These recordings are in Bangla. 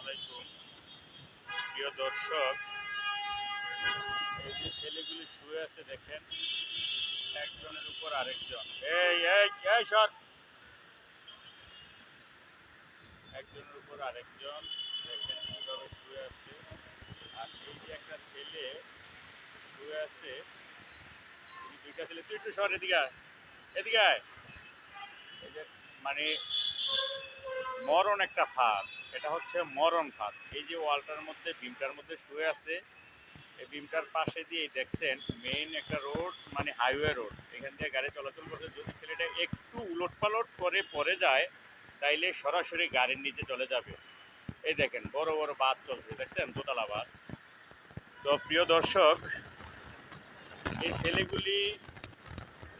আলাইকুম প্রিয় দর্শক। এই যে ছেলেগুলি শুয়ে আছে দেখেন, একজনের উপর আরেকজন। এই এই এই সর, একজনের উপর আরেকজন দেখেন কিভাবে শুয়ে আছে। আর এই যে একটা ছেলে শুয়ে আছে, দুইটা ছেলে, তুই একটু সর, এদিকে আয়, এদিকে আয়। এই যে মানে মরণ একটা ফাঁদ, এটা হচ্ছে মরণ ফাঁদ। এই যে ওয়ালটার মধ্যে, বিমটার মধ্যে শুয়ে আছে, এই বিমটার পাশে দিয়ে দেখছেন মেইন একটা রোড, মানে হাইওয়ে রোড, এখান দিয়ে গাড়ি চলাচল করছে। যদি ছেলেটা একটু উলট পালট করে পড়ে যায়, তাইলে সরাসরি গাড়ির নিচে চলে যাবে। এই দেখেন বড় বড় বাস চলছে, দেখছেন দোতলা বাস। তো প্রিয় দর্শক, এই ছেলেগুলি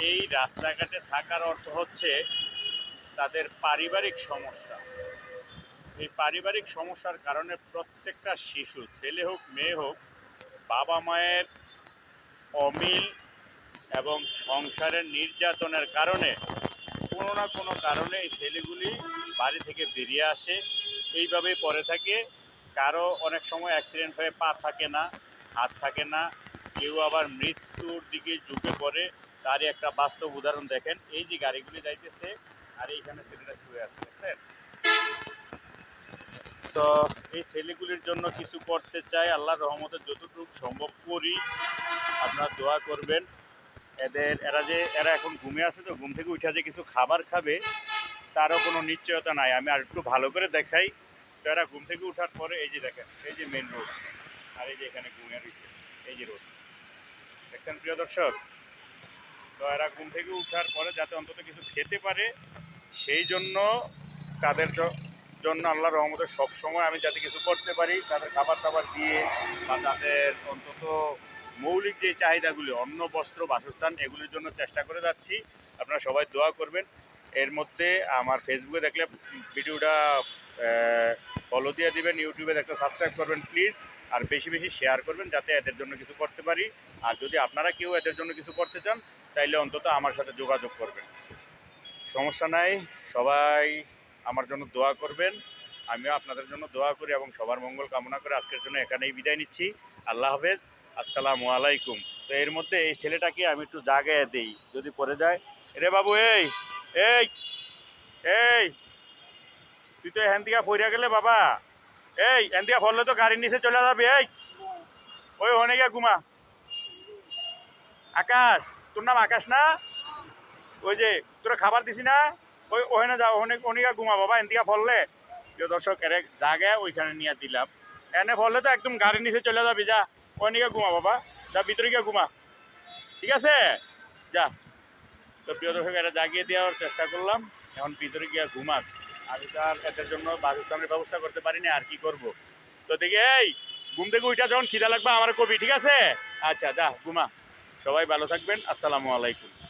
এই রাস্তাঘাটে থাকার অর্থ হচ্ছে তাদের পারিবারিক সমস্যা। এই পারিবারিক সমস্যার কারণে প্রত্যেকটা শিশু, ছেলে হোক মেয়ে হোক, বাবা মায়ের অমিল এবং সংসারের নির্যাতনের কারণে কোনো না কোনো কারণে এই ছেলেগুলি বাড়ি থেকে বেরিয়ে আসে, এইভাবেই পড়ে থাকে। কারো অনেক সময় অ্যাক্সিডেন্ট হয়ে পা থাকে না, হাত থাকে না, কেউ আবার মৃত্যুর দিকে ঝুঁকে পড়ে। তারই একটা বাস্তব উদাহরণ দেখেন, এই যে গাড়িগুলি যাইতেছে আর এইখানে ছেলেটা শুয়ে আছে, দেখছেন। তো এই ছেলেগুলির জন্য কিছু করতে চাই, আল্লাহর রহমতে যতটুকু সম্ভব করি। আপনারা দোয়া করবেন। এরা এখন ঘুমে আছে, তো ঘুম থেকে উঠে যে কিছু খাবার খাবে তারও কোনো নিশ্চয়তা নাই। আমি আর একটু ভালো করে দেখাই। তো এরা ঘুম থেকে ওঠার পরে এই যে দেখেন, এই যে মেন রোড, আর এই যে এখানে ঘুমিয়ে রয়েছে, এই যে রোড দেখছেন প্রিয় দর্শক। তো এরা ঘুম থেকে উঠার পরে যাতে অন্তত কিছু খেতে পারে, সেই জন্য তাদের জন্য আল্লাহর রহমতে সবসময় আমি যাতে কিছু করতে পারি, তাদের খাবার টাবার দিয়ে বা তাদের অন্তত মৌলিক যে চাহিদাগুলি, অন্ন বস্ত্র বাসস্থান, এগুলির জন্য চেষ্টা করে যাচ্ছি। আপনারা সবাই দোয়া করবেন। এর মধ্যে আমার ফেসবুকে দেখলে ভিডিওটা ফলো দিয়ে দিবেন, ইউটিউবে দেখলে সাবস্ক্রাইব করবেন প্লিজ। আর বেশি বেশি শেয়ার করবেন যাতে এদের জন্য কিছু করতে পারি। আর যদি আপনারা কেউ এদের জন্য কিছু করতে চান, তাইলে অন্তত আমার সাথে যোগাযোগ করবেন, সমস্যা নাই। সবাই আমার জন্য দোয়া করবেন, আমিও আপনাদের জন্য দোয়া করি এবং সবার মঙ্গল কামনা করে আজকের জন্য এখানেই বিদায় নিচ্ছি। আল্লাহ হাফেজ, আসসালামু আলাইকুম। তো এর মধ্যে এই ছেলেটাকে আমি একটু জাগায় দিই, যদি পড়ে যায়। রে বাবু, এই এই এই তুই তো এখান থেকে ফইরা গেলে বাবা, এই এখান থেকে ফললে তো গাড়ির নিচে চলে যাবি। এই ওই অনেকে ঘুমা। আকাশ, তোর নাম আকাশ না? ওই যে তোরা খাবার দিছি না, ওই ওখানে যাও, অনেক অনেকা ঘুমা বাবা, এনদিকে ফললে। প্রিয় দর্শক, এর জায়গায় ওইখানে নিয়ে দিলাম। এনে ফললে তো একদম গাড়ির নিচে চলে যাবি, যা ওখানে ঘুমা বাবা, যা ভিতরে গিয়ে ঘুমা, ঠিক আছে, যা। তো প্রিয় দর্শক, এটা জাগিয়ে দেওয়ার চেষ্টা করলাম, এখন ভিতরে গিয়ে ঘুমাক। আমি তো আর এদের জন্য বাসস্থানের ব্যবস্থা করতে পারিনি, আর কি করব। তো দেখি, এই ঘুম থেকে উঠা যখন খিদা লাগবে আমার কবি, ঠিক আছে? আচ্ছা, যা ঘুমা। সবাই ভালো থাকবেন, আসসালামু আলাইকুম।